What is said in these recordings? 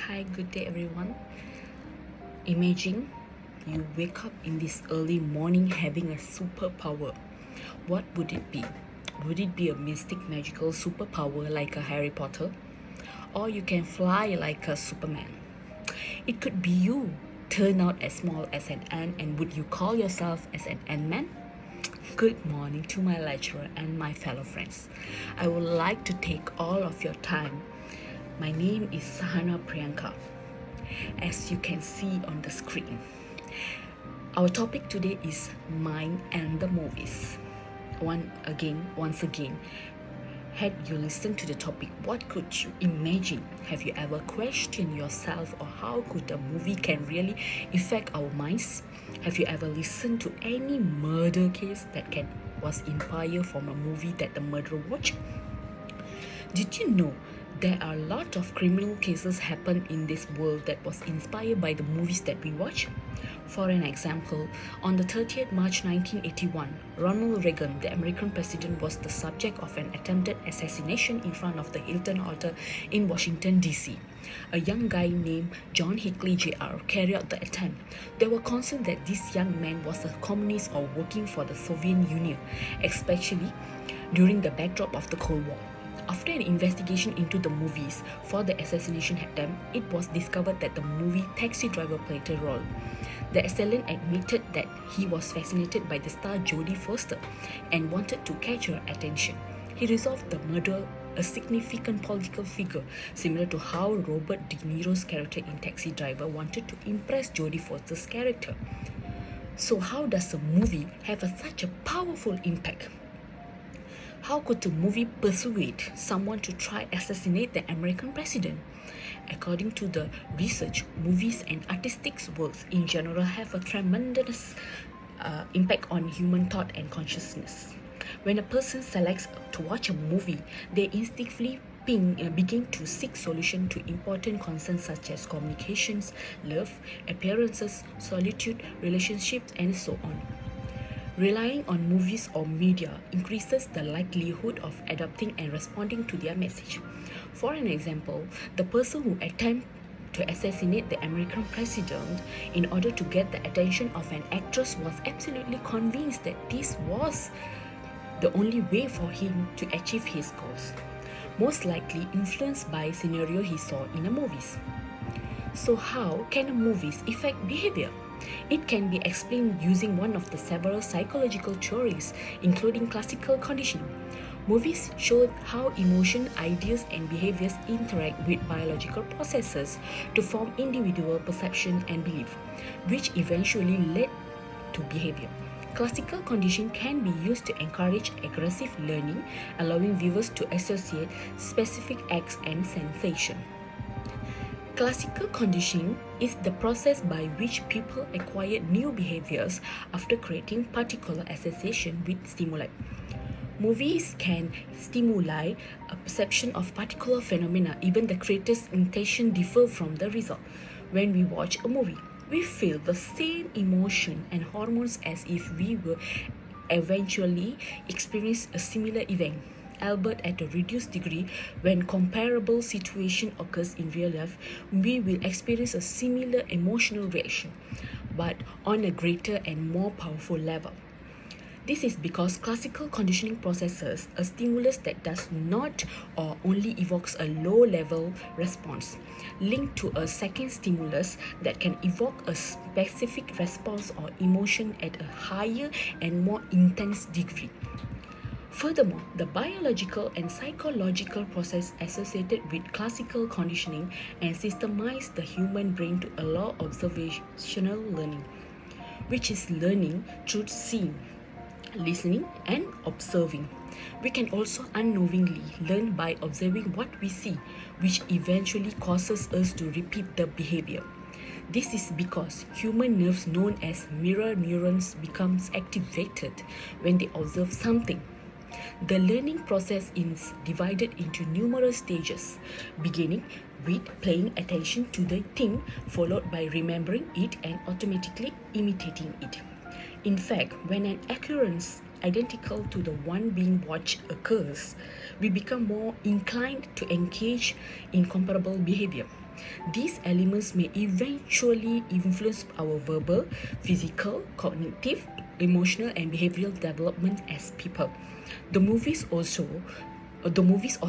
Hi, good day everyone. Imagine you wake up in this early morning having a superpower. What would it be? Would it be a mystic magical superpower like a Harry Potter? Or you can fly like a Superman? It could be you, turn out as small as an ant, and would you call yourself as an Ant-Man? Good morning to my lecturer and my fellow friends. I would like to take all of your time. My name is Sahana Priyanka, as you can see on the screen. Our topic today is mind and the movies. Once again, had you listened to the topic, what could you imagine? Have you ever questioned yourself or how could a movie can really affect our minds? Have you ever listened to any murder case that was inspired from a movie that the murderer watched? Did you know there are a lot of criminal cases happen in this world that was inspired by the movies that we watch? For an example, on the 30th March 1981, Ronald Reagan, the American president, was the subject of an attempted assassination in front of the Hilton Hotel in Washington, D.C. A young guy named John Hinckley Jr. carried out the attempt. There were concerns that this young man was a communist or working for the Soviet Union, especially during the backdrop of the Cold War. After an investigation into the movies for the assassination attempt, it was discovered that the movie Taxi Driver played a role. The assailant admitted that he was fascinated by the star Jodie Foster and wanted to catch her attention. He resolved the murder a significant political figure, similar to how Robert De Niro's character in Taxi Driver wanted to impress Jodie Foster's character. So how does a movie have such a powerful impact? How could a movie persuade someone to try assassinate the American president? According to the research, movies and artistic works in general have a tremendous impact on human thought and consciousness. When a person selects to watch a movie, they instinctively begin to seek solutions to important concerns such as communications, love, appearances, solitude, relationships, and so on. Relying on movies or media increases the likelihood of adopting and responding to their message. For an example, the person who attempted to assassinate the American president in order to get the attention of an actress was absolutely convinced that this was the only way for him to achieve his goals, most likely influenced by scenario he saw in the movies. So how can movies affect behavior? It can be explained using one of the several psychological theories, including classical conditioning. Movies show how emotion, ideas, and behaviors interact with biological processes to form individual perception and belief, which eventually lead to behavior. Classical conditioning can be used to encourage aggressive learning, allowing viewers to associate specific acts and sensations. Classical conditioning is the process by which people acquire new behaviors after creating particular association with stimuli. Movies can stimulate a perception of particular phenomena, even the creator's intention differ from the result. When we watch a movie, we feel the same emotion and hormones as if we were eventually experience a similar event, albeit at a reduced degree. When comparable situation occurs in real life, we will experience a similar emotional reaction, but on a greater and more powerful level. This is because classical conditioning processes a stimulus that does not or only evokes a low-level response, linked to a second stimulus that can evoke a specific response or emotion at a higher and more intense degree. Furthermore, the biological and psychological process associated with classical conditioning and systemize the human brain to allow observational learning, which is learning through seeing, listening, and observing. We can also unknowingly learn by observing what we see, which eventually causes us to repeat the behavior. This is because human nerves known as mirror neurons becomes activated when they observe something. The learning process is divided into numerous stages, beginning with paying attention to the thing, followed by remembering it and automatically imitating it. In fact, when an occurrence identical to the one being watched occurs, we become more inclined to engage in comparable behavior. These elements may eventually influence our verbal, physical, cognitive, emotional, and behavioral development as people. The movies or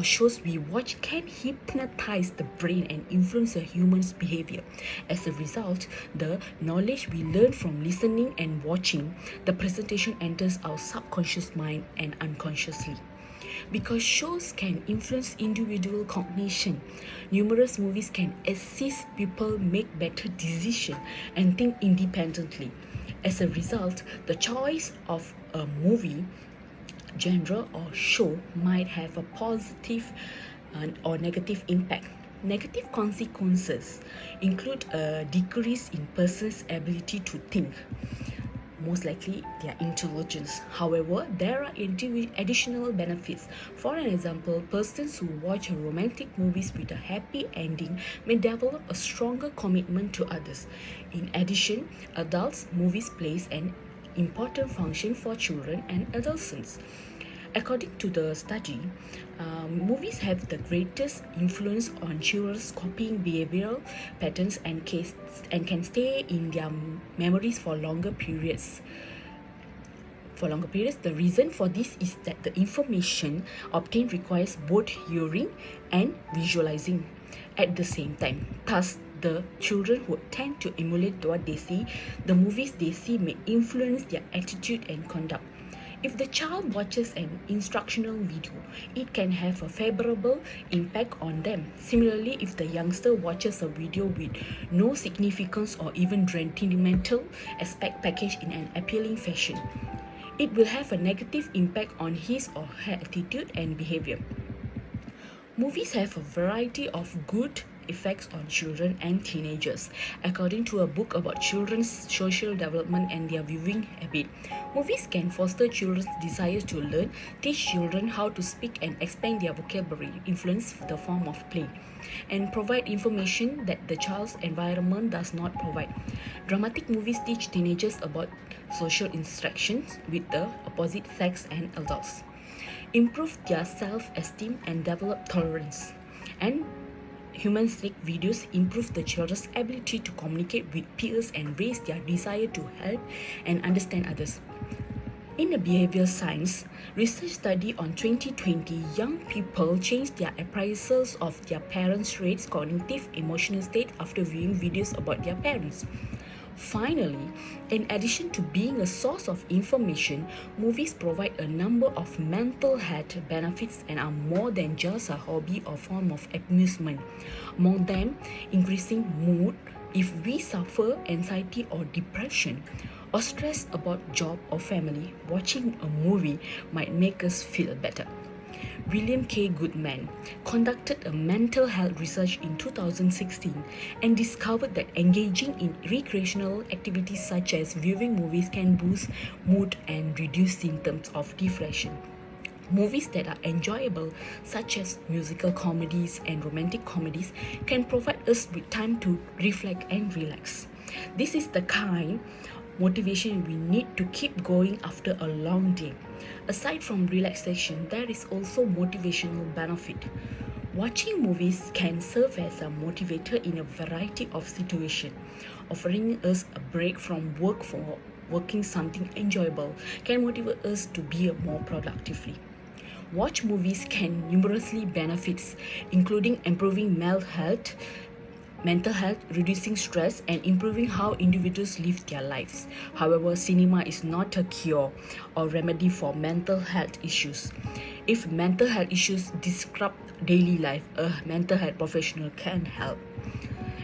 shows we watch can hypnotize the brain and influence a human's behavior. As a result, the knowledge we learn from listening and watching the presentation enters our subconscious mind and unconsciously. Because shows can influence individual cognition, numerous movies can assist people make better decisions and think independently. As a result, the choice of a movie, genre, or show might have a positive or negative impact. Negative consequences include a decrease in person's ability to think, most likely their intelligence. However, there are additional benefits. For an example, persons who watch romantic movies with a happy ending may develop a stronger commitment to others. In addition, adults movies plays an important function for children and adolescents. According to the study, movies have the greatest influence on children's copying behavioral patterns and can stay in their memories for longer periods. The reason for this is that the information obtained requires both hearing and visualizing at the same time. Thus, the children who tend to emulate what they see, the movies they see may influence their attitude and conduct. If the child watches an instructional video, it can have a favorable impact on them. Similarly, if the youngster watches a video with no significance or even detrimental aspect packaged in an appealing fashion, it will have a negative impact on his or her attitude and behavior. Movies have a variety of good effects on children and teenagers. According to a book about children's social development and their viewing habit, movies can foster children's desire to learn, teach children how to speak and expand their vocabulary, influence the form of play, and provide information that the child's environment does not provide. Dramatic movies teach teenagers about social interactions with the opposite sex and adults, improve their self-esteem and develop tolerance. And humanistic videos improve the children's ability to communicate with peers and raise their desire to help and understand others. In the behavioral science, research study on 2020 young people changed their appraisals of their parents' traits, cognitive, emotional state after viewing videos about their parents. Finally, in addition to being a source of information, movies provide a number of mental health benefits and are more than just a hobby or form of amusement. Among them, increasing mood if we suffer anxiety or depression, or stress about job or family, watching a movie might make us feel better. William K. Goodman conducted a mental health research in 2016 and discovered that engaging in recreational activities such as viewing movies can boost mood and reduce symptoms of depression. Movies that are enjoyable, such as musical comedies and romantic comedies, can provide us with time to reflect and relax. This is the kind motivation we need to keep going after a long day. Aside from relaxation, there is also motivational benefit. Watching movies can serve as a motivator in a variety of situations, offering us a break from work for working something enjoyable can motivate us to be more productively. Watch movies can numerously benefits, including improving mental health, reducing stress, and improving how individuals live their lives. However, cinema is not a cure or remedy for mental health issues. If mental health issues disrupt daily life, a mental health professional can help.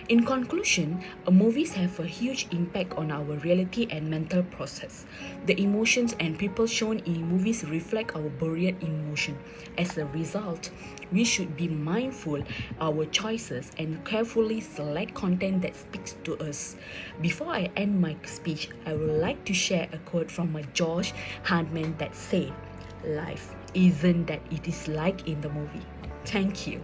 In conclusion, movies have a huge impact on our reality and mental process. The emotions and people shown in movies reflect our buried emotion. As a result, we should be mindful our choices and carefully select content that speaks to us. Before I end my speech, I would like to share a quote from George Hartman that said, "Life isn't that it is like in the movie." Thank you.